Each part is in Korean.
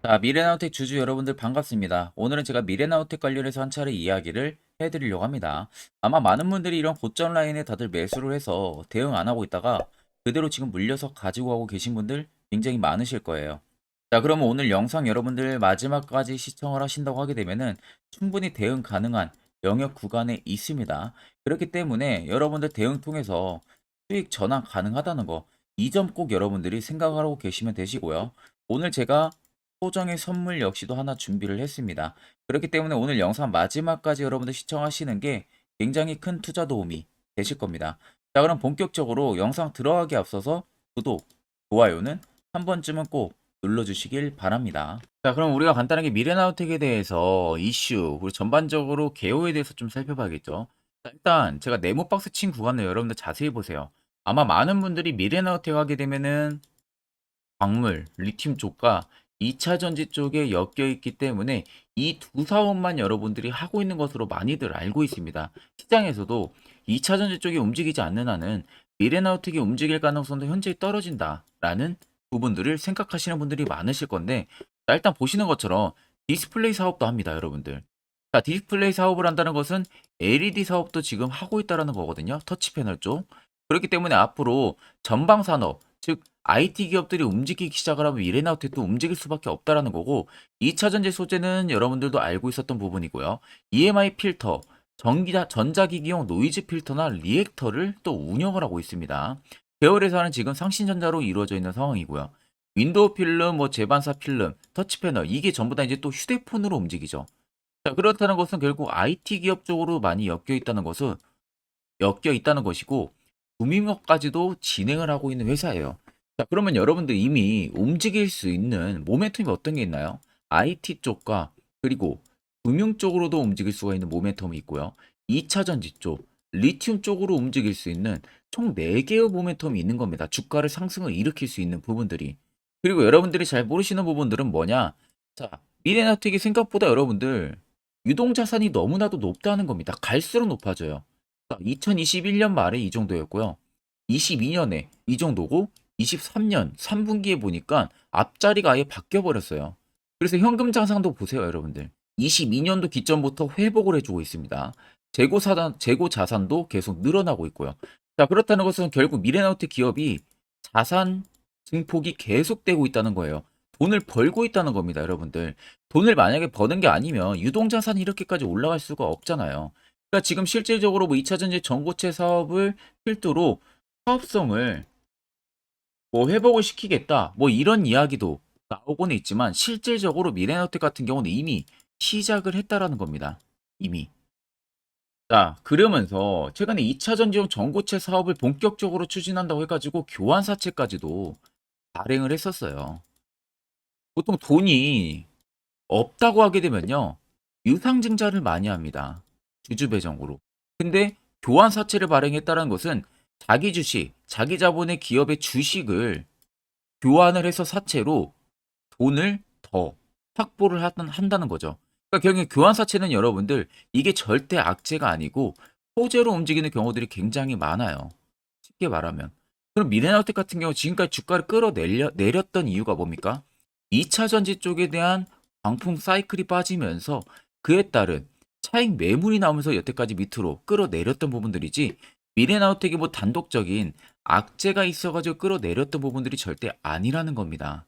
자, 미래나우텍 주주 여러분들 반갑습니다. 오늘은 제가 미래나우텍 관련해서 한 차례 이야기를 해드리려고 합니다. 아마 많은 분들이 이런 고점 라인에 다들 매수를 해서 대응 안 하고 있다가 그대로 지금 물려서 가지고 가고 계신 분들 굉장히 많으실 거예요. 자, 그러면 오늘 영상 여러분들 마지막까지 시청을 하신다고 하게 되면은 충분히 대응 가능한 영역 구간에 있습니다. 그렇기 때문에 여러분들 대응 통해서 수익 전환 가능하다는 거, 이 점 꼭 여러분들이 생각하고 계시면 되시고요. 오늘 제가 소정의 선물 역시도 하나 준비를 했습니다. 그렇기 때문에 오늘 영상 마지막까지 여러분들 시청하시는 게 굉장히 큰 투자 도움이 되실 겁니다. 자, 그럼 본격적으로 영상 들어가기 앞서서 구독, 좋아요는 한 번쯤은 꼭 눌러주시길 바랍니다. 자, 그럼 우리가 간단하게 미래나우텍에 대해서 이슈, 그리고 전반적으로 개요에 대해서 좀 살펴봐야겠죠. 자, 일단 제가 네모 박스 친 구간을 여러분들 자세히 보세요. 아마 많은 분들이 미래나우텍 하게 되면은 광물, 리튬 쪽과 2차 전지 쪽에 엮여 있기 때문에 이 두 사업만 여러분들이 하고 있는 것으로 많이들 알고 있습니다. 시장에서도 2차 전지 쪽이 움직이지 않는 한은 미래나우텍이 움직일 가능성도 현저히 떨어진다라는 부분들을 생각하시는 분들이 많으실 건데, 자, 일단 보시는 것처럼 디스플레이 사업도 합니다, 여러분들. 자, 디스플레이 사업을 한다는 것은 LED 사업도 지금 하고 있다라는 거거든요. 터치 패널 쪽. 그렇기 때문에 앞으로 전방 산업, 즉 IT 기업들이 움직이기 시작을 하면 미래나우텍도 움직일 수밖에 없다라는 거고, 2차 전지 소재는 여러분들도 알고 있었던 부분이고요. EMI 필터, 전자기기용 노이즈 필터나 리액터를 또 운영을 하고 있습니다. 계열에서는 지금 상신전자로 이루어져 있는 상황이고요. 윈도우 필름, 뭐 제반사 필름, 터치 패널, 이게 전부 다 이제 또 휴대폰으로 움직이죠. 자, 그렇다는 것은 결국 IT 기업 쪽으로 많이 엮여 있다는 것이고, 구민업까지도 진행을 하고 있는 회사예요. 자, 그러면 여러분들 이미 움직일 수 있는 모멘텀이 어떤 게 있나요? IT 쪽과 그리고 금융 쪽으로도 움직일 수가 있는 모멘텀이 있고요. 2차 전지 쪽, 리튬 쪽으로 움직일 수 있는 총 4개의 모멘텀이 있는 겁니다. 주가를 상승을 일으킬 수 있는 부분들이. 그리고 여러분들이 잘 모르시는 부분들은 뭐냐? 자, 미래나텍이 생각보다 여러분들 유동자산이 너무나도 높다는 겁니다. 갈수록 높아져요. 2021년 말에 이 정도였고요. 22년에 이 정도고 23년 3분기에 보니까 앞자리가 아예 바뀌어 버렸어요. 그래서 현금 장상도 보세요, 여러분들. 22년도 기점부터 회복을 해주고 있습니다. 재고 자산도 계속 늘어나고 있고요. 자, 그렇다는 것은 결국 미래나우텍 기업이 자산 증폭이 계속되고 있다는 거예요. 돈을 벌고 있다는 겁니다, 여러분들. 돈을 만약에 버는 게 아니면 유동자산이 이렇게까지 올라갈 수가 없잖아요. 그러니까 지금 실질적으로 뭐 2차 전지 전고체 사업을 필두로 사업성을 뭐 회복을 시키겠다, 뭐 이런 이야기도 나오고는 있지만 실질적으로 미래나우텍 같은 경우는 이미 시작을 했다라는 겁니다. 이미. 자, 그러면서 최근에 2차 전지용 전고체 사업을 본격적으로 추진한다고 해가지고 교환사채까지도 발행을 했었어요. 보통 돈이 없다고 하게 되면요, 유상증자를 많이 합니다. 주주 배정으로. 근데 교환 사채를 발행했다는 것은 자기 주식, 자기 자본의 기업의 주식을 교환을 해서 사채로 돈을 더 확보를 한다는 거죠. 그러니까 결국 교환 사채는 여러분들 이게 절대 악재가 아니고 호재로 움직이는 경우들이 굉장히 많아요. 쉽게 말하면. 그럼 미래나우텍 같은 경우 지금까지 주가를 끌어내렸던 이유가 뭡니까? 2차 전지 쪽에 대한 광풍 사이클이 빠지면서 그에 따른 차익 매물이 나오면서 여태까지 밑으로 끌어내렸던 부분들이지, 미래나우텍이 뭐 단독적인 악재가 있어가지고 끌어내렸던 부분들이 절대 아니라는 겁니다.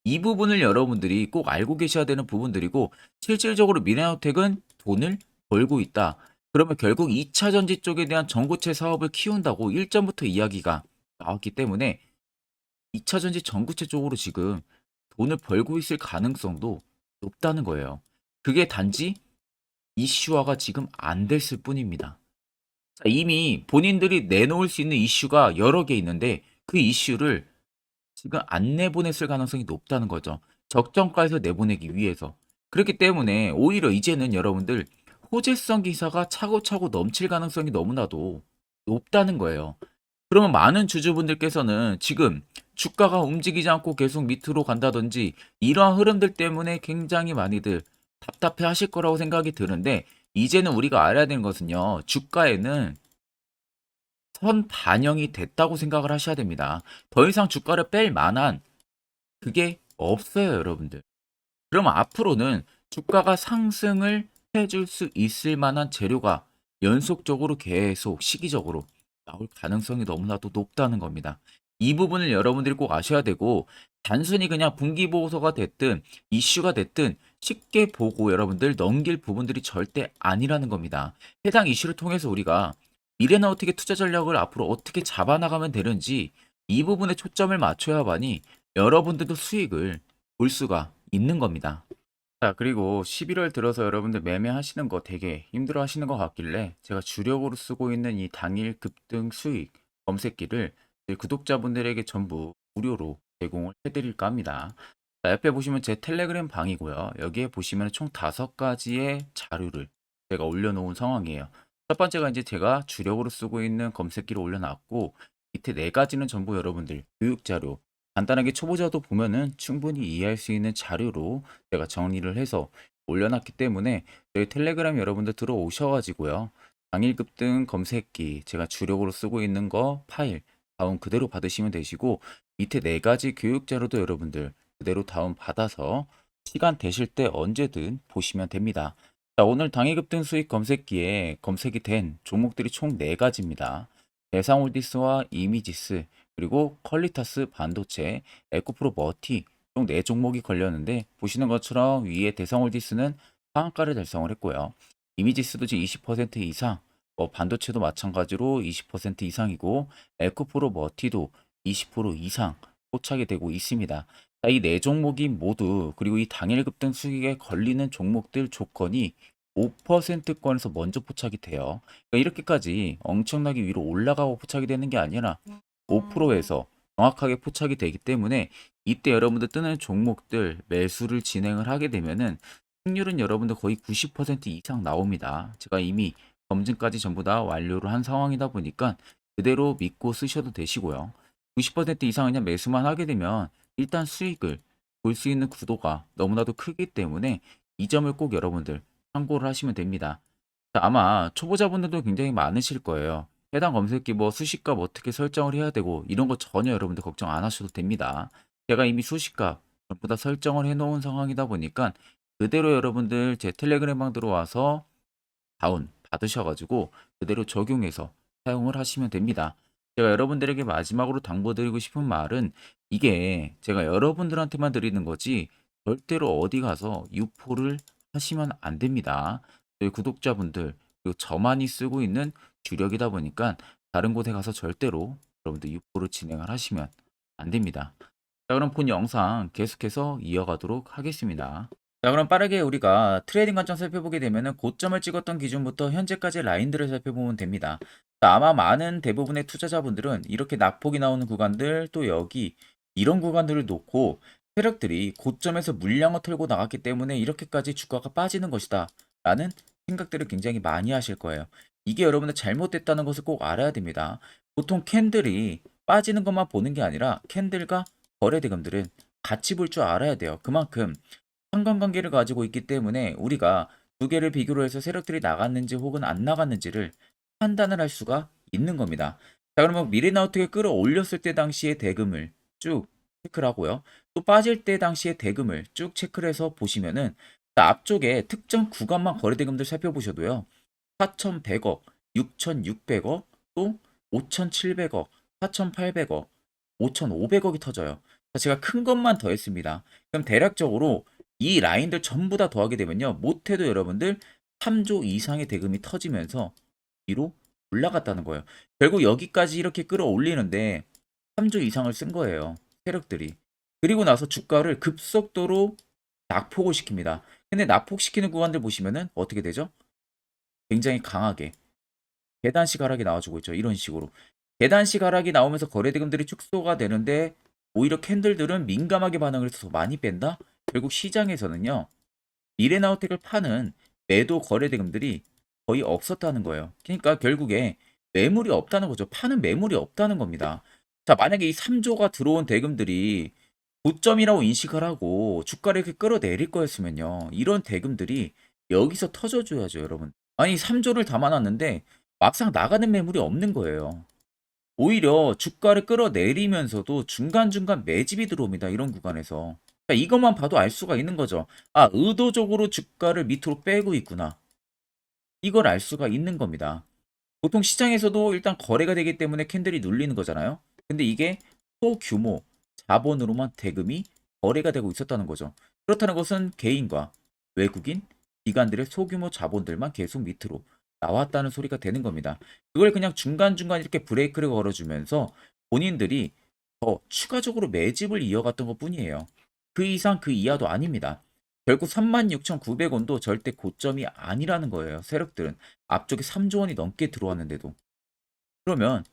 이 부분을 여러분들이 꼭 알고 계셔야 되는 부분들이고, 실질적으로 미래나우텍은 돈을 벌고 있다. 그러면 결국 2차 전지 쪽에 대한 전고체 사업을 키운다고 일전부터 이야기가 나왔기 때문에 2차 전지 전고체 쪽으로 지금 돈을 벌고 있을 가능성도 높다는 거예요. 그게 단지 이슈화가 지금 안 됐을 뿐입니다. 자, 이미 본인들이 내놓을 수 있는 이슈가 여러 개 있는데 그 이슈를 지금 안 내보냈을 가능성이 높다는 거죠. 적정가에서 내보내기 위해서. 그렇기 때문에 오히려 이제는 여러분들 호재성 기사가 차고차고 넘칠 가능성이 너무나도 높다는 거예요. 그러면 많은 주주분들께서는 지금 주가가 움직이지 않고 계속 밑으로 간다든지 이러한 흐름들 때문에 굉장히 많이들 답답해 하실 거라고 생각이 드는데, 이제는 우리가 알아야 되는 것은요, 주가에는 선 반영이 됐다고 생각을 하셔야 됩니다. 더 이상 주가를 뺄 만한 그게 없어요, 여러분들. 그럼 앞으로는 주가가 상승을 해줄 수 있을 만한 재료가 연속적으로 계속 시기적으로 나올 가능성이 너무나도 높다는 겁니다. 이 부분을 여러분들이 꼭 아셔야 되고, 단순히 그냥 분기 보고서가 됐든 이슈가 됐든 쉽게 보고 여러분들 넘길 부분들이 절대 아니라는 겁니다. 해당 이슈를 통해서 우리가 미래나 어떻게 투자 전략을 앞으로 어떻게 잡아나가면 되는지 이 부분에 초점을 맞춰야만이 여러분들도 수익을 볼 수가 있는 겁니다. 자, 그리고 11월 들어서 여러분들 매매하시는 거 되게 힘들어 하시는 것 같길래 제가 주력으로 쓰고 있는 이 당일 급등 수익 검색기를 저희 구독자분들에게 전부 무료로 제공을 해드릴까 합니다. 자, 옆에 보시면 제 텔레그램 방이고요. 여기에 보시면 총 5가지의 자료를 제가 올려놓은 상황이에요. 첫 번째가 이제 제가 주력으로 쓰고 있는 검색기를 올려놨고, 밑에 4가지는 전부 여러분들 교육 자료, 간단하게 초보자도 보면은 충분히 이해할 수 있는 자료로 제가 정리를 해서 올려놨기 때문에 저희 텔레그램 여러분들 들어오셔가지고요. 당일 급등 검색기 제가 주력으로 쓰고 있는 거 파일 다운 그대로 받으시면 되시고, 밑에 4가지 교육 자료도 여러분들 그대로 다운 받아서 시간 되실 때 언제든 보시면 됩니다. 자, 오늘 당일 급등 수익 검색기에 검색이 된 종목들이 총 4가지입니다. 대상홀디스와 이미지스, 그리고 퀄리타스 반도체, 에코프로 머티 총 4종목이 걸렸는데, 보시는 것처럼 위에 대상홀디스는 상한가를 달성을 했고요. 이미지스도 지금 20% 이상, 반도체도 마찬가지로 20% 이상이고, 에코프로 머티도 20% 이상 포착이 되고 있습니다. 자, 이 4종목이 모두, 그리고 이 당일 급등 수익에 걸리는 종목들 조건이 5%권에서 먼저 포착이 돼요. 그러니까 이렇게까지 엄청나게 위로 올라가고 포착이 되는 게 아니라 5%에서 정확하게 포착이 되기 때문에, 이때 여러분들 뜨는 종목들 매수를 진행을 하게 되면은 승률은 여러분들 거의 90% 이상 나옵니다. 제가 이미 검증까지 전부 다 완료를 한 상황이다 보니까 그대로 믿고 쓰셔도 되시고요. 90% 이상 그냥 매수만 하게 되면 일단 수익을 볼 수 있는 구도가 너무나도 크기 때문에 이 점을 꼭 여러분들 참고를 하시면 됩니다. 자, 아마 초보자분들도 굉장히 많으실 거예요. 해당 검색기 뭐 수식값 어떻게 설정을 해야 되고 이런 거 전혀 여러분들 걱정 안 하셔도 됩니다. 제가 이미 수식값 전부 다 설정을 해 놓은 상황이다 보니까 그대로 여러분들 제 텔레그램방 들어와서 다운 받으셔가지고 그대로 적용해서 사용을 하시면 됩니다. 제가 여러분들에게 마지막으로 당부드리고 싶은 말은, 이게 제가 여러분들한테만 드리는 거지 절대로 어디 가서 유포를 하시면 안 됩니다. 저희 구독자분들 그리고 저만이 쓰고 있는 주력이다 보니까 다른 곳에 가서 절대로 여러분들 유포를 진행을 하시면 안 됩니다. 자, 그럼 본 영상 계속해서 이어가도록 하겠습니다. 자, 그럼 빠르게 우리가 트레이딩 관점 살펴보게 되면은 고점을 찍었던 기준부터 현재까지 라인들을 살펴보면 됩니다. 자, 아마 많은 대부분의 투자자분들은 이렇게 낙폭이 나오는 구간들, 또 여기 이런 구간들을 놓고 세력들이 고점에서 물량을 털고 나갔기 때문에 이렇게까지 주가가 빠지는 것이다 라는 생각들을 굉장히 많이 하실 거예요. 이게 여러분들 잘못됐다는 것을 꼭 알아야 됩니다. 보통 캔들이 빠지는 것만 보는 게 아니라 캔들과 거래 대금들은 같이 볼 줄 알아야 돼요. 그만큼 상관관계를 가지고 있기 때문에 우리가 두 개를 비교로 해서 세력들이 나갔는지 혹은 안 나갔는지를 판단을 할 수가 있는 겁니다. 자, 그러면 미래나우트가 끌어올렸을 때 당시의 대금을 쭉 체크를 하고요. 또 빠질 때 당시의 대금을 쭉 체크를 해서 보시면은, 자, 앞쪽에 특정 구간만 거래 대금들 살펴보셔도요. 4,100억, 6,600억, 또 5,700억, 4,800억, 5,500억이 터져요. 자, 제가 큰 것만 더했습니다. 그럼 대략적으로 이 라인들 전부 다 더하게 되면요. 못해도 여러분들 3조 이상의 대금이 터지면서 위로 올라갔다는 거예요. 결국 여기까지 이렇게 끌어올리는데 3조 이상을 쓴 거예요. 세력들이. 그리고 나서 주가를 급속도로 낙폭을 시킵니다. 근데 낙폭시키는 구간들 보시면은 어떻게 되죠? 굉장히 강하게 계단식 하락이 나와주고 있죠. 이런 식으로. 계단식 하락이 나오면서 거래대금들이 축소가 되는데 오히려 캔들들은 민감하게 반응을 해서 더 많이 뺀다? 결국 시장에서는요. 미래나우텍을 파는 매도 거래대금들이 거의 없었다는 거예요. 그러니까 결국에 매물이 없다는 거죠. 파는 매물이 없다는 겁니다. 자, 만약에 이 3조가 들어온 대금들이 고점이라고 인식을 하고 주가를 이렇게 끌어내릴 거였으면요. 이런 대금들이 여기서 터져줘야죠, 여러분. 아니, 3조를 담아놨는데 막상 나가는 매물이 없는 거예요. 오히려 주가를 끌어내리면서도 중간중간 매집이 들어옵니다. 이런 구간에서. 자, 이것만 봐도 알 수가 있는 거죠. 아, 의도적으로 주가를 밑으로 빼고 있구나. 이걸 알 수가 있는 겁니다. 보통 시장에서도 일단 거래가 되기 때문에 캔들이 눌리는 거잖아요. 근데 이게 소규모 자본으로만 대금이 거래가 되고 있었다는 거죠. 그렇다는 것은 개인과 외국인, 기관들의 소규모 자본들만 계속 밑으로 나왔다는 소리가 되는 겁니다. 그걸 그냥 중간중간 이렇게 브레이크를 걸어주면서 본인들이 더 추가적으로 매집을 이어갔던 것 뿐이에요. 그 이상 그 이하도 아닙니다. 결국 36,900원도 절대 고점이 아니라는 거예요. 세력들은. 앞쪽에 3조 원이 넘게 들어왔는데도. 그러면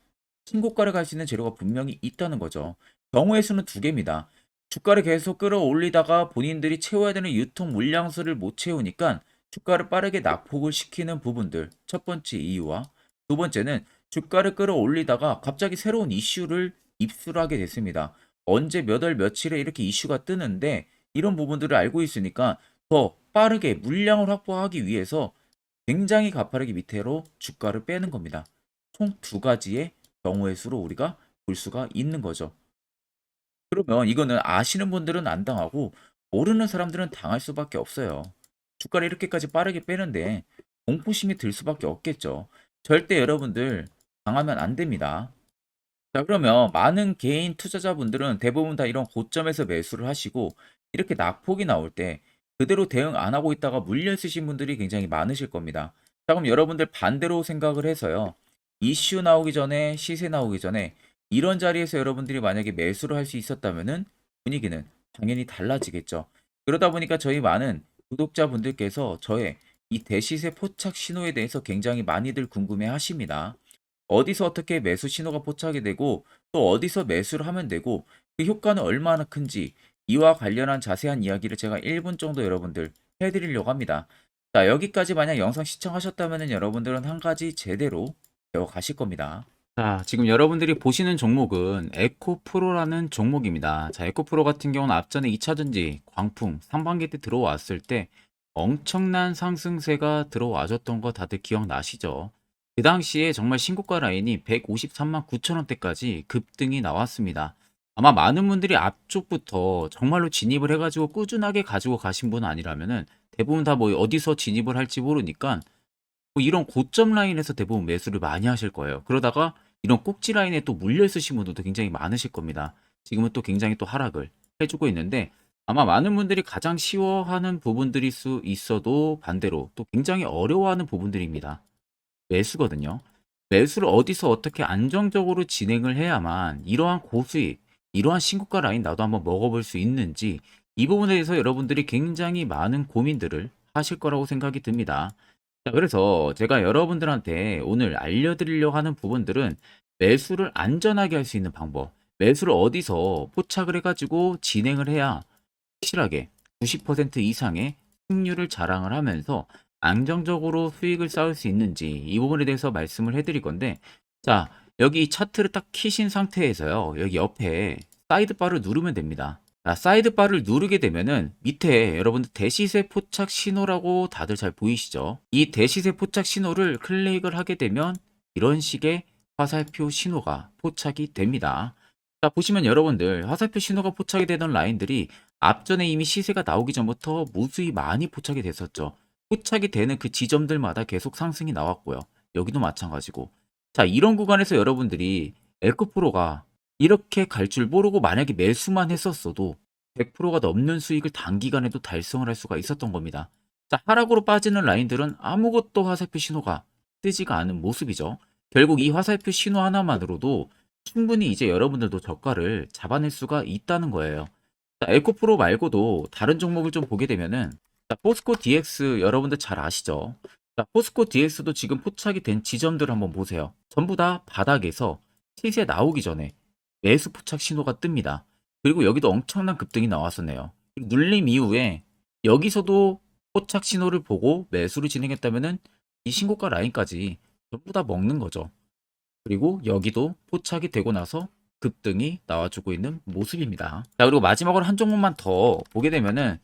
신고가를 갈 수 있는 재료가 분명히 있다는 거죠. 경우의 수는 두 개입니다. 주가를 계속 끌어올리다가 본인들이 채워야 되는 유통 물량수를 못 채우니까 주가를 빠르게 낙폭을 시키는 부분들. 첫 번째 이유와 두 번째는 주가를 끌어올리다가 갑자기 새로운 이슈를 입수를 하게 됐습니다. 언제 몇 월 며칠에 이렇게 이슈가 뜨는데 이런 부분들을 알고 있으니까 더 빠르게 물량을 확보하기 위해서 굉장히 가파르게 밑으로 주가를 빼는 겁니다. 총 두 가지의 경우의 수로 우리가 볼 수가 있는 거죠. 그러면 이거는 아시는 분들은 안 당하고 모르는 사람들은 당할 수밖에 없어요. 주가를 이렇게까지 빠르게 빼는데 공포심이 들 수밖에 없겠죠. 절대 여러분들 당하면 안 됩니다. 자, 그러면 많은 개인 투자자분들은 대부분 다 이런 고점에서 매수를 하시고 이렇게 낙폭이 나올 때 그대로 대응 안 하고 있다가 물려 있으신 분들이 굉장히 많으실 겁니다. 자, 그럼 여러분들 반대로 생각을 해서요. 이슈 나오기 전에, 시세 나오기 전에 이런 자리에서 여러분들이 만약에 매수를 할 수 있었다면은 분위기는 당연히 달라지겠죠. 그러다 보니까 저희 많은 구독자분들께서 저의 이 대시세 포착 신호에 대해서 굉장히 많이들 궁금해 하십니다. 어디서 어떻게 매수 신호가 포착이 되고 또 어디서 매수를 하면 되고 그 효과는 얼마나 큰지 이와 관련한 자세한 이야기를 제가 1분 정도 여러분들 해드리려고 합니다. 자, 여기까지 만약 영상 시청하셨다면 여러분들은 한 가지 제대로 배워 가실 겁니다. 자, 지금 여러분들이 보시는 종목은 에코프로라는 종목입니다. 자, 에코프로 같은 경우는 앞전에 2차전지, 광풍, 상반기 때 들어왔을 때 엄청난 상승세가 들어와줬던 거 다들 기억나시죠? 그 당시에 정말 신고가 라인이 153만 9천 원대까지 급등이 나왔습니다. 아마 많은 분들이 앞쪽부터 정말로 진입을 해가지고 꾸준하게 가지고 가신 분 아니라면은 대부분 다 뭐 어디서 진입을 할지 모르니까 뭐 이런 고점 라인에서 대부분 매수를 많이 하실 거예요. 그러다가 이런 꼭지 라인에 또 물려 있으신 분들도 굉장히 많으실 겁니다. 지금은 또 굉장히 또 하락을 해주고 있는데 아마 많은 분들이 가장 쉬워하는 부분들일 수 있어도 반대로 또 굉장히 어려워하는 부분들입니다. 매수거든요. 매수를 어디서 어떻게 안정적으로 진행을 해야만 이러한 고수익, 이러한 신고가 라인 나도 한번 먹어볼 수 있는지 이 부분에 대해서 여러분들이 굉장히 많은 고민들을 하실 거라고 생각이 듭니다. 자, 그래서 제가 여러분들한테 오늘 알려드리려고 하는 부분들은 매수를 안전하게 할 수 있는 방법, 매수를 어디서 포착을 해가지고 진행을 해야 확실하게 90% 이상의 승률을 자랑을 하면서 안정적으로 수익을 쌓을 수 있는지 이 부분에 대해서 말씀을 해드릴 건데 자, 여기 차트를 딱 키신 상태에서요. 여기 옆에 사이드바를 누르면 됩니다. 자, 사이드바를 누르게 되면은 밑에 여러분들 대시세 포착 신호라고 다들 잘 보이시죠? 이 대시세 포착 신호를 클릭을 하게 되면 이런 식의 화살표 신호가 포착이 됩니다. 자, 보시면 여러분들 화살표 신호가 포착이 되던 라인들이 앞전에 이미 시세가 나오기 전부터 무수히 많이 포착이 됐었죠. 포착이 되는 그 지점들마다 계속 상승이 나왔고요. 여기도 마찬가지고. 자, 이런 구간에서 여러분들이 에코프로가 이렇게 갈 줄 모르고 만약에 매수만 했었어도 100%가 넘는 수익을 단기간에도 달성을 할 수가 있었던 겁니다. 자, 하락으로 빠지는 라인들은 아무것도 화살표 신호가 뜨지가 않은 모습이죠. 결국 이 화살표 신호 하나만으로도 충분히 이제 여러분들도 저가를 잡아낼 수가 있다는 거예요. 자, 에코프로 말고도 다른 종목을 좀 보게 되면은 자, 포스코 DX 여러분들 잘 아시죠? 자, 포스코 DX도 지금 포착이 된 지점들 한번 보세요. 전부 다 바닥에서 시세 나오기 전에 매수 포착 신호가 뜹니다. 그리고 여기도 엄청난 급등이 나왔었네요. 눌림 이후에 여기서도 포착 신호를 보고 매수를 진행했다면은 이 신고가 라인까지 전부 다 먹는 거죠. 그리고 여기도 포착이 되고 나서 급등이 나와주고 있는 모습입니다. 자, 그리고 마지막으로 한 종목만 더 보게 되면은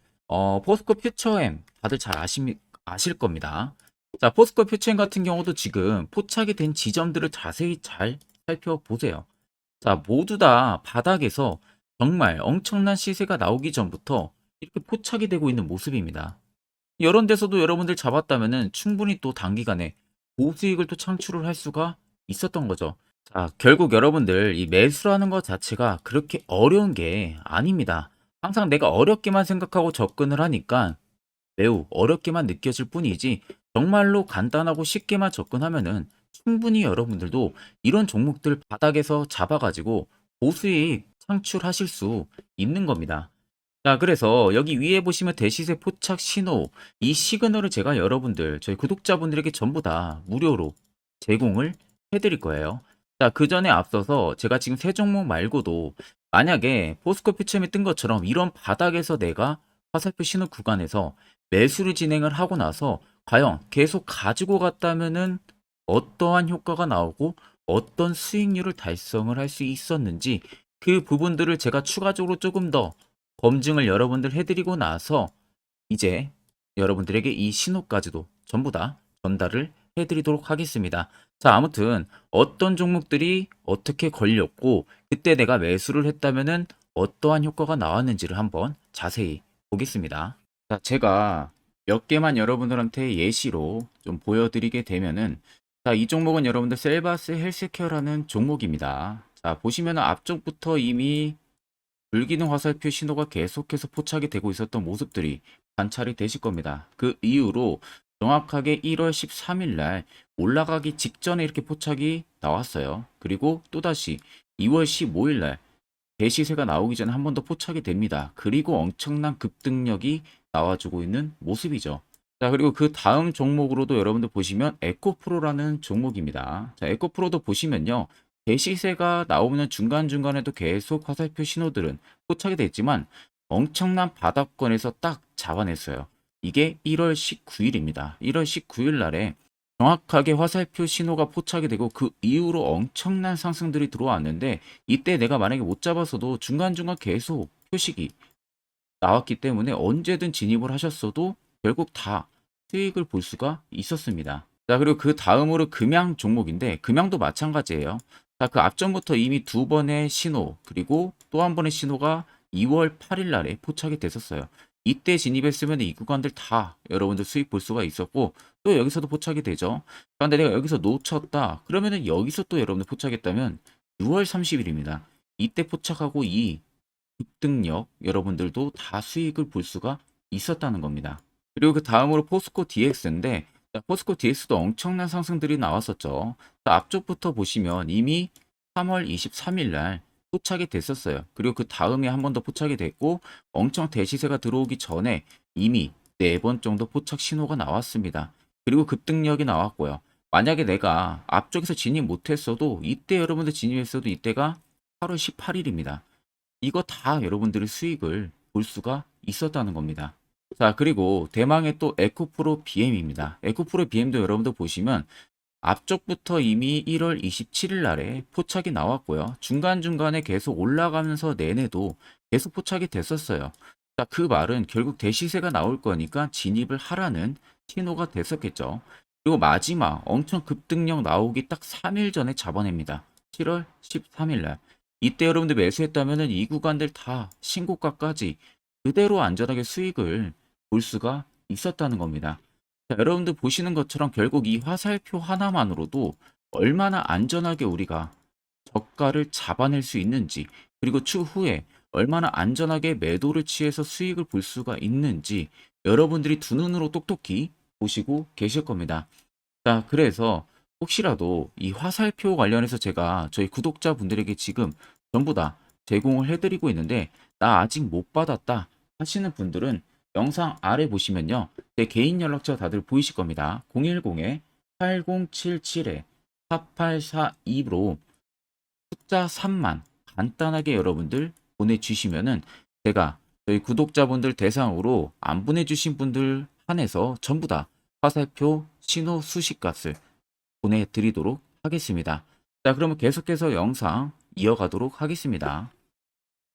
포스코 퓨처엠 다들 잘 아실 겁니다. 자, 포스코 퓨처엠 같은 경우도 지금 포착이 된 지점들을 자세히 잘 살펴보세요. 자, 모두 다 바닥에서 정말 엄청난 시세가 나오기 전부터 이렇게 포착이 되고 있는 모습입니다. 이런 데서도 여러분들 잡았다면은 충분히 또 단기간에 고수익을 또 창출을 할 수가 있었던 거죠. 자, 결국 여러분들 이 매수라는 것 자체가 그렇게 어려운 게 아닙니다. 항상 내가 어렵게만 생각하고 접근을 하니까 매우 어렵게만 느껴질 뿐이지 정말로 간단하고 쉽게만 접근하면은 충분히 여러분들도 이런 종목들 바닥에서 잡아가지고 고수익 창출하실 수 있는 겁니다. 자, 그래서 여기 위에 보시면 대시세 포착 신호, 이 시그널을 제가 여러분들, 저희 구독자분들에게 전부 다 무료로 제공을 해드릴 거예요. 자, 그 전에 앞서서 제가 지금 세 종목 말고도 만약에 포스코 퓨처엠이 뜬 것처럼 이런 바닥에서 내가 화살표 신호 구간에서 매수를 진행을 하고 나서 과연 계속 가지고 갔다면은 어떠한 효과가 나오고 어떤 수익률을 달성을 할 수 있었는지 그 부분들을 제가 추가적으로 조금 더 검증을 여러분들 해드리고 나서 이제 여러분들에게 이 신호까지도 전부 다 전달을 해드리도록 하겠습니다. 자, 아무튼 어떤 종목들이 어떻게 걸렸고 그때 내가 매수를 했다면은 어떠한 효과가 나왔는지를 한번 자세히 보겠습니다. 자, 제가 몇 개만 여러분들한테 예시로 좀 보여드리게 되면은 자, 이 종목은 여러분들 셀바스 헬스케어라는 종목입니다. 자, 보시면 앞쪽부터 이미 불기능 화살표 신호가 계속해서 포착이 되고 있었던 모습들이 관찰이 되실 겁니다. 그 이후로 정확하게 1월 13일 날 올라가기 직전에 이렇게 포착이 나왔어요. 그리고 또다시 2월 15일 날 대시세가 나오기 전에 한 번 더 포착이 됩니다. 그리고 엄청난 급등력이 나와주고 있는 모습이죠. 자, 그리고 그 다음 종목으로도 여러분들 보시면 에코프로라는 종목입니다. 자, 에코프로도 보시면요. 대시세가 나오면 중간중간에도 계속 화살표 신호들은 포착이 됐지만 엄청난 바닥권에서 딱 잡아냈어요. 이게 1월 19일입니다. 1월 19일 날에 정확하게 화살표 신호가 포착이 되고 그 이후로 엄청난 상승들이 들어왔는데 이때 내가 만약에 못 잡았어도 중간중간 계속 표식이 나왔기 때문에 언제든 진입을 하셨어도 결국 다 수익을 볼 수가 있었습니다. 자, 그리고 그 다음으로 금양 종목인데 금양도 마찬가지예요. 자, 그 앞전부터 이미 두 번의 신호 그리고 또 한 번의 신호가 2월 8일 날에 포착이 됐었어요. 이때 진입했으면 이 구간들 다 여러분들 수익 볼 수가 있었고 또 여기서도 포착이 되죠. 그런데 내가 여기서 놓쳤다 그러면은 여기서 또 여러분들 포착했다면 6월 30일입니다. 이때 포착하고 이 급등력 여러분들도 다 수익을 볼 수가 있었다는 겁니다. 그리고 그 다음으로 포스코 DX인데 포스코 DX도 엄청난 상승들이 나왔었죠. 앞쪽부터 보시면 이미 3월 23일 날 포착이 됐었어요. 그리고 그 다음에 한 번 더 포착이 됐고 엄청 대시세가 들어오기 전에 이미 4번 정도 포착 신호가 나왔습니다. 그리고 급등력이 나왔고요. 만약에 내가 앞쪽에서 진입 못했어도 이때 여러분들 진입했어도 이때가 8월 18일입니다. 이거 다 여러분들의 수익을 볼 수가 있었다는 겁니다. 자, 그리고 대망의 또 에코프로 BM입니다. 에코프로 BM도 여러분들 보시면 앞쪽부터 이미 1월 27일 날에 포착이 나왔고요. 중간중간에 계속 올라가면서 내내도 계속 포착이 됐었어요. 자, 그 말은 결국 대시세가 나올 거니까 진입을 하라는 신호가 됐었겠죠. 그리고 마지막 엄청 급등력 나오기 딱 3일 전에 잡아냅니다. 7월 13일 날. 이때 여러분들 매수했다면 이 구간들 다 신고가까지 그대로 안전하게 수익을 볼 수가 있었다는 겁니다. 자, 여러분들 보시는 것처럼 결국 이 화살표 하나만으로도 얼마나 안전하게 우리가 저가를 잡아낼 수 있는지 그리고 추후에 얼마나 안전하게 매도를 취해서 수익을 볼 수가 있는지 여러분들이 두 눈으로 똑똑히 보시고 계실 겁니다. 자, 그래서 혹시라도 이 화살표 관련해서 제가 저희 구독자분들에게 지금 전부 다 제공을 해드리고 있는데 나 아직 못 받았다 하시는 분들은 영상 아래 보시면요. 제 개인 연락처 다들 보이실 겁니다. 010-8077-4842로 숫자 3만 간단하게 여러분들 보내주시면은 제가 저희 구독자분들 대상으로 안 보내주신 분들 한해서 전부 다 화살표 신호 수식값을 보내드리도록 하겠습니다. 자, 그러면 계속해서 영상 이어가도록 하겠습니다.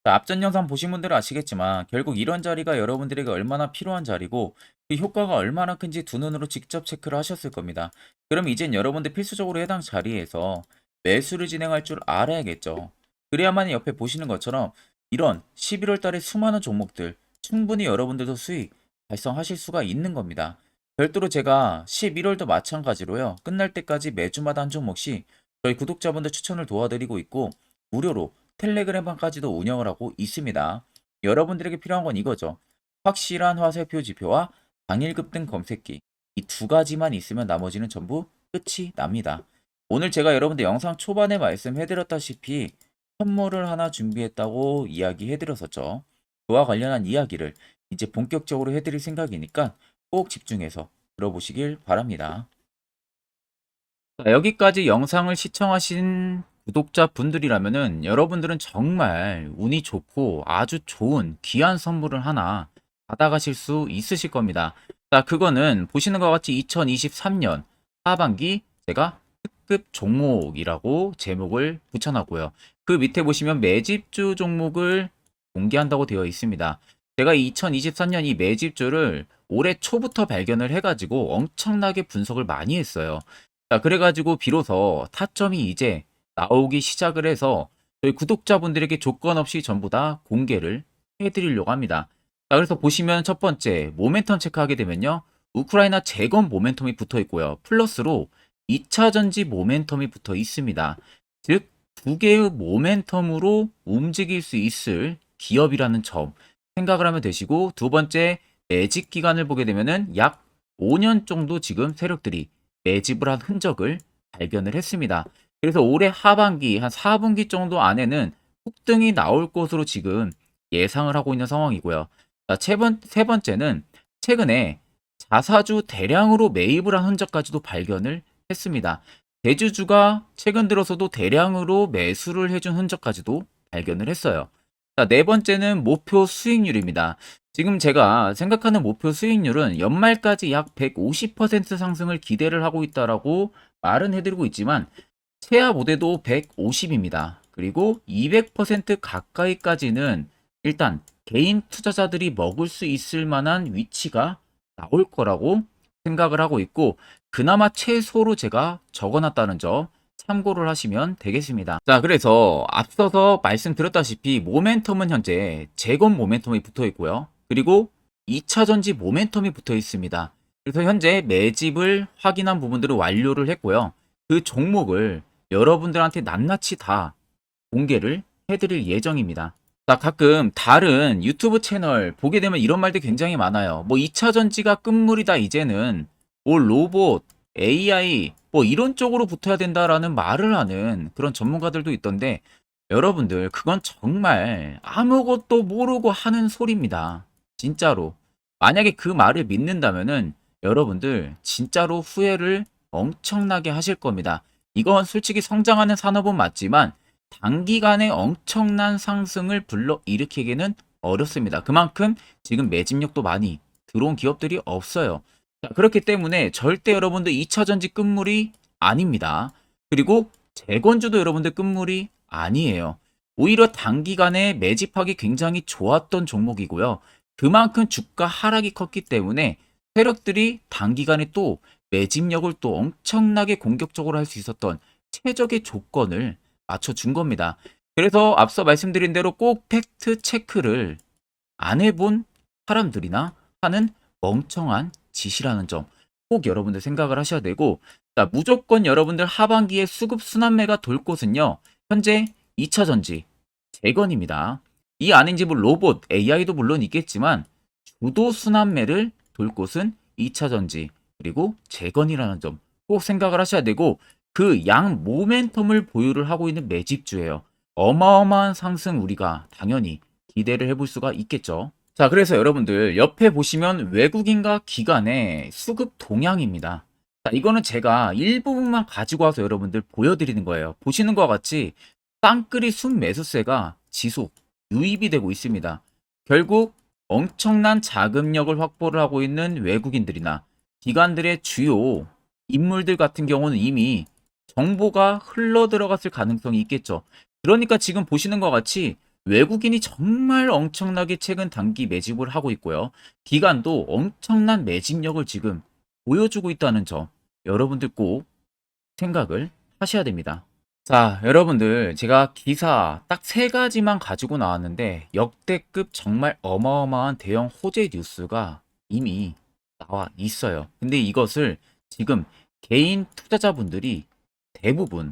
자, 앞전 영상 보신 분들은 아시겠지만 결국 이런 자리가 여러분들에게 얼마나 필요한 자리고 그 효과가 얼마나 큰지 두 눈으로 직접 체크를 하셨을 겁니다. 그럼 이젠 여러분들 필수적으로 해당 자리에서 매수를 진행할 줄 알아야겠죠. 그래야만 옆에 보시는 것처럼 이런 11월 달에 수많은 종목들 충분히 여러분들도 수익 달성하실 수가 있는 겁니다. 별도로 제가 11월도 마찬가지로요. 끝날 때까지 매주마다 한 종목씩 저희 구독자분들 추천을 도와드리고 있고 무료로 텔레그램방까지도 운영을 하고 있습니다. 여러분들에게 필요한 건 이거죠. 확실한 화살표 지표와 당일 급등 검색기 이 두 가지만 있으면 나머지는 전부 끝이 납니다. 오늘 제가 여러분들 영상 초반에 말씀해드렸다시피 선물을 하나 준비했다고 이야기해드렸었죠. 그와 관련한 이야기를 이제 본격적으로 해드릴 생각이니까 꼭 집중해서 들어보시길 바랍니다. 자, 여기까지 영상을 시청하신 구독자분들이라면은 여러분들은 정말 운이 좋고 아주 좋은 귀한 선물을 하나 받아가실 수 있으실 겁니다. 자, 그거는 보시는 것 같이 2023년 하반기 제가 특급 종목이라고 제목을 붙여놨고요. 그 밑에 보시면 매집주 종목을 공개한다고 되어 있습니다. 제가 2023년 이 매집주를 올해 초부터 발견을 해가지고 엄청나게 분석을 많이 했어요. 자, 그래가지고 비로소 타점이 이제 나오기 시작을 해서 저희 구독자분들에게 조건 없이 전부 다 공개를 해드리려고 합니다. 자, 그래서 보시면 첫 번째 모멘텀 체크하게 되면요. 우크라이나 재건 모멘텀이 붙어 있고요. 플러스로 2차 전지 모멘텀이 붙어 있습니다. 즉, 두 개의 모멘텀으로 움직일 수 있을 기업이라는 점 생각을 하면 되시고, 두 번째 매집 기간을 보게 되면은 약 5년 정도 지금 세력들이 매집을 한 흔적을 발견을 했습니다. 그래서 올해 하반기 한 4분기 정도 안에는 폭등이 나올 것으로 지금 예상을 하고 있는 상황이고요. 자, 세 번째는 최근에 자사주 대량으로 매입을 한 흔적까지도 발견을 했습니다. 대주주가 최근 들어서도 대량으로 매수를 해준 흔적까지도 발견을 했어요. 자, 네 번째는 목표 수익률입니다. 지금 제가 생각하는 목표 수익률은 연말까지 약 150% 상승을 기대를 하고 있다라고 말은 해드리고 있지만 최하 모대도 150입니다. 그리고 200% 가까이까지는 일단 개인 투자자들이 먹을 수 있을 만한 위치가 나올 거라고 생각을 하고 있고 그나마 최소로 제가 적어놨다는 점 참고를 하시면 되겠습니다. 자, 그래서 앞서서 말씀드렸다시피 모멘텀은 현재 재건 모멘텀이 붙어 있고요. 그리고 2차 전지 모멘텀이 붙어 있습니다. 그래서 현재 매집을 확인한 부분들을 완료를 했고요. 그 종목을 여러분들한테 낱낱이 다 공개를 해드릴 예정입니다. 자, 가끔 다른 유튜브 채널 보게 되면 이런 말들 굉장히 많아요. 뭐 2차 전지가 끝물이다 이제는 뭐 로봇, AI 뭐 이런 쪽으로 붙어야 된다라는 말을 하는 그런 전문가들도 있던데 여러분들 그건 정말 아무것도 모르고 하는 소리입니다. 진짜로. 만약에 그 말을 믿는다면은 여러분들 진짜로 후회를 엄청나게 하실 겁니다. 이건 솔직히 성장하는 산업은 맞지만 단기간에 엄청난 상승을 불러일으키기는 어렵습니다. 그만큼 지금 매집력도 많이 들어온 기업들이 없어요. 자, 그렇기 때문에 절대 여러분들 2차 전지 끝물이 아닙니다. 그리고 재건주도 여러분들 끝물이 아니에요. 오히려 단기간에 매집하기 굉장히 좋았던 종목이고요. 그만큼 주가 하락이 컸기 때문에 세력들이 단기간에 또 매집력을 또 엄청나게 공격적으로 할 수 있었던 최적의 조건을 맞춰준 겁니다. 그래서 앞서 말씀드린 대로 꼭 팩트 체크를 안 해본 사람들이나 하는 멍청한 짓이라는 점 꼭 여러분들 생각을 하셔야 되고 자, 무조건 여러분들 하반기에 수급 순환매가 돌 곳은요. 현재 2차 전지, 재건입니다. 이 안인지 뭐 로봇, AI도 물론 있겠지만 주도 순환매를 돌 곳은 2차 전지 그리고 재건이라는 점 꼭 생각을 하셔야 되고 그 양 모멘텀을 보유를 하고 있는 매집주예요. 어마어마한 상승 우리가 당연히 기대를 해볼 수가 있겠죠. 자, 그래서 여러분들 옆에 보시면 외국인과 기관의 수급 동향입니다. 자, 이거는 제가 일부분만 가지고 와서 여러분들 보여드리는 거예요. 보시는 것과 같이 쌍끌이 순매수세가 지속 유입이 되고 있습니다. 결국 엄청난 자금력을 확보를 하고 있는 외국인들이나 기관들의 주요 인물들 같은 경우는 이미 정보가 흘러 들어갔을 가능성이 있겠죠. 그러니까 지금 보시는 것 같이 외국인이 정말 엄청나게 최근 단기 매집을 하고 있고요. 기관도 엄청난 매집력을 지금 보여주고 있다는 점 여러분들 꼭 생각을 하셔야 됩니다. 자, 여러분들, 제가 기사 딱 세 가지만 가지고 나왔는데, 역대급 정말 어마어마한 대형 호재 뉴스가 이미 나와 있어요. 근데 이것을 지금 개인 투자자분들이 대부분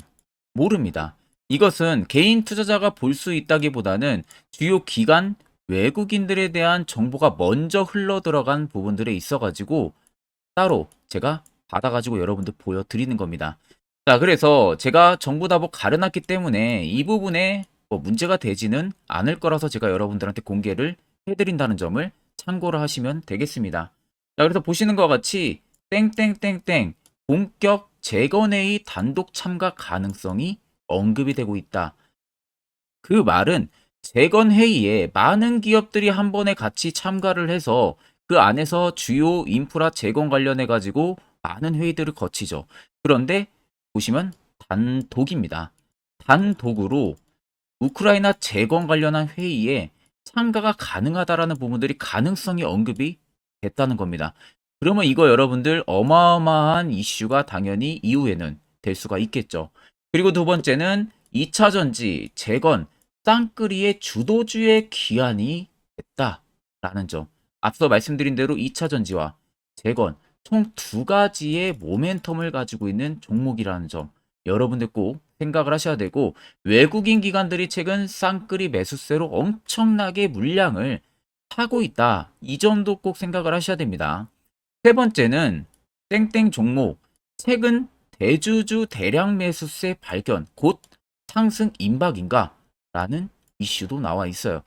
모릅니다. 이것은 개인 투자자가 볼 수 있다기보다는 주요 기관, 외국인들에 대한 정보가 먼저 흘러 들어간 부분들에 있어가지고, 따로 제가 받아가지고 여러분들 보여드리는 겁니다. 자, 그래서 제가 전부 다 뭐 가려놨기 때문에 이 부분에 뭐 문제가 되지는 않을 거라서 제가 여러분들한테 공개를 해드린다는 점을 참고를 하시면 되겠습니다. 자, 그래서 보시는 것 같이 땡땡땡땡 본격 재건회의 단독 참가 가능성이 언급이 되고 있다. 그 말은 재건 회의에 많은 기업들이 한 번에 같이 참가를 해서 그 안에서 주요 인프라 재건 관련해 가지고 많은 회의들을 거치죠. 그런데 보시면 단독입니다. 단독으로 우크라이나 재건 관련한 회의에 참가가 가능하다라는 부분들이 가능성이 언급이 됐다는 겁니다. 그러면 이거 여러분들 어마어마한 이슈가 당연히 이후에는 될 수가 있겠죠. 그리고 두 번째는 2차 전지, 재건, 쌍끌이의 주도주의 기한이 됐다라는 점. 앞서 말씀드린 대로 2차 전지와 재건 총 두 가지의 모멘텀을 가지고 있는 종목이라는 점. 여러분들 꼭 생각을 하셔야 되고, 외국인 기관들이 최근 쌍끌이 매수세로 엄청나게 물량을 사고 있다. 이 점도 꼭 생각을 하셔야 됩니다. 세 번째는 땡땡 종목 최근 대주주 대량 매수세 발견 곧 상승 임박인가? 라는 이슈도 나와 있어요.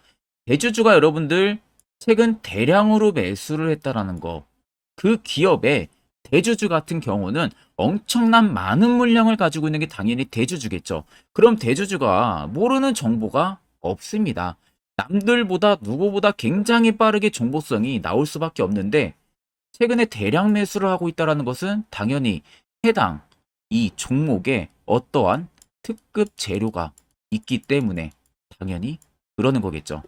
대주주가 여러분들 최근 대량으로 매수를 했다라는 거. 그 기업의 대주주 같은 경우는 엄청난 많은 물량을 가지고 있는 게 당연히 대주주겠죠. 그럼 대주주가 모르는 정보가 없습니다. 남들보다 누구보다 굉장히 빠르게 정보성이 나올 수밖에 없는데 최근에 대량 매수를 하고 있다는 것은 당연히 해당 이 종목에 어떠한 특급 재료가 있기 때문에 당연히 그러는 거겠죠.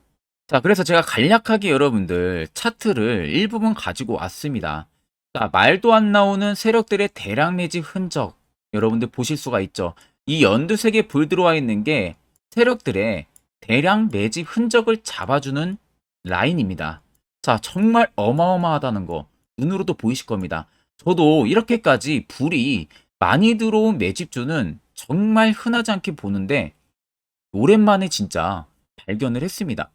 자, 그래서 제가 간략하게 여러분들 차트를 일부분 가지고 왔습니다. 자, 말도 안 나오는 세력들의 대량 매집 흔적 여러분들 보실 수가 있죠. 이 연두색에 불 들어와 있는 게 세력들의 대량 매집 흔적을 잡아주는 라인입니다. 자, 정말 어마어마하다는 거 눈으로도 보이실 겁니다. 저도 이렇게까지 불이 많이 들어온 매집주는 정말 흔하지 않게 보는데 오랜만에 진짜 발견을 했습니다.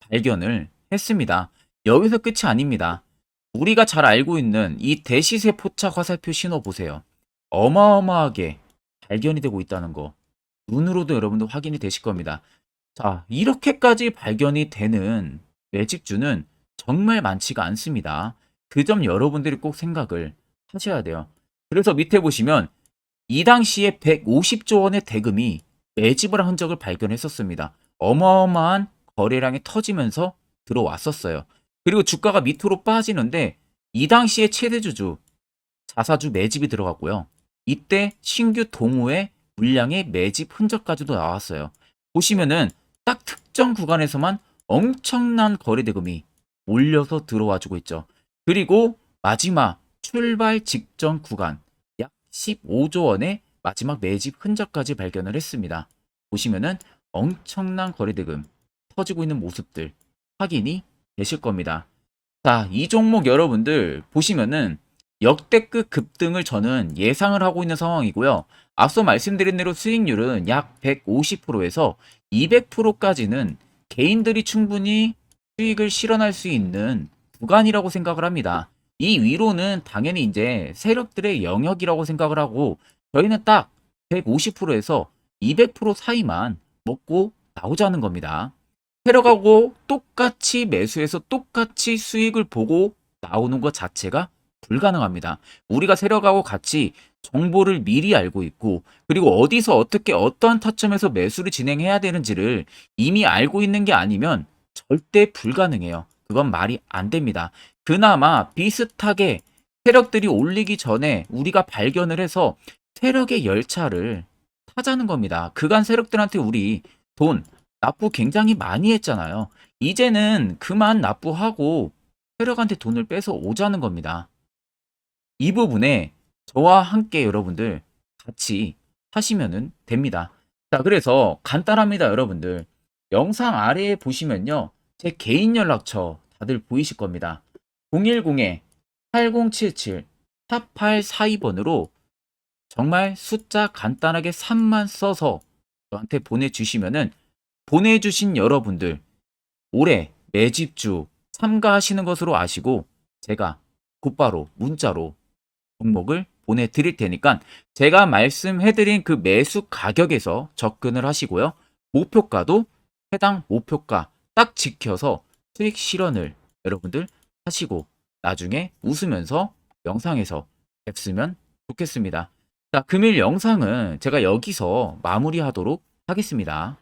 발견을 했습니다. 여기서 끝이 아닙니다. 우리가 잘 알고 있는 이 대시세 포착 화살표 신호 보세요. 어마어마하게 발견이 되고 있다는 거 눈으로도 여러분도 확인이 되실 겁니다. 자, 이렇게까지 발견이 되는 매집주는 정말 많지가 않습니다. 그 점 여러분들이 꼭 생각을 하셔야 돼요. 그래서 밑에 보시면 이 당시에 150조 원의 대금이 매집을 한 흔적을 발견했었습니다. 어마어마한 거래량이 터지면서 들어왔었어요. 그리고 주가가 밑으로 빠지는데 이 당시에 최대주주 자사주 매집이 들어갔고요. 이때 신규 동호회 물량의 매집 흔적까지도 나왔어요. 보시면은 딱 특정 구간에서만 엄청난 거래 대금이 몰려서 들어와주고 있죠. 그리고 마지막 출발 직전 구간 약 15조 원의 마지막 매집 흔적까지 발견을 했습니다. 보시면은 엄청난 거래 대금 터지고 있는 모습들 확인이 되실 겁니다. 자, 이 종목 여러분들 보시면은 역대급 급등을 저는 예상을 하고 있는 상황이고요. 앞서 말씀드린 대로 수익률은 약 150%에서 200%까지는 개인들이 충분히 수익을 실현할 수 있는 구간이라고 생각을 합니다. 이 위로는 당연히 이제 세력들의 영역이라고 생각을 하고 저희는 딱 150%에서 200% 사이만 먹고 나오자는 겁니다. 세력하고 똑같이 매수해서 똑같이 수익을 보고 나오는 것 자체가 불가능합니다. 우리가 세력하고 같이 정보를 미리 알고 있고 그리고 어디서 어떻게 어떠한 타점에서 매수를 진행해야 되는지를 이미 알고 있는 게 아니면 절대 불가능해요. 그건 말이 안 됩니다. 그나마 비슷하게 세력들이 올리기 전에 우리가 발견을 해서 세력의 열차를 타자는 겁니다. 그간 세력들한테 우리 돈 납부 굉장히 많이 했잖아요. 이제는 그만 납부하고 세력한테 돈을 뺏어 오자는 겁니다. 이 부분에 저와 함께 여러분들 같이 하시면은 됩니다. 자, 그래서 간단합니다, 여러분들. 영상 아래에 보시면요. 제 개인 연락처 다들 보이실 겁니다. 010-8077-4842번으로 정말 숫자 간단하게 3만 써서 저한테 보내주시면은 보내주신 여러분들 올해 매집주 참가하시는 것으로 아시고 제가 곧바로 문자로 종목을 보내드릴 테니까 제가 말씀해드린 그 매수 가격에서 접근을 하시고요. 목표가도 해당 목표가 딱 지켜서 수익 실현을 여러분들 하시고 나중에 웃으면서 영상에서 뵙으면 좋겠습니다. 자, 금일 영상은 제가 여기서 마무리하도록 하겠습니다.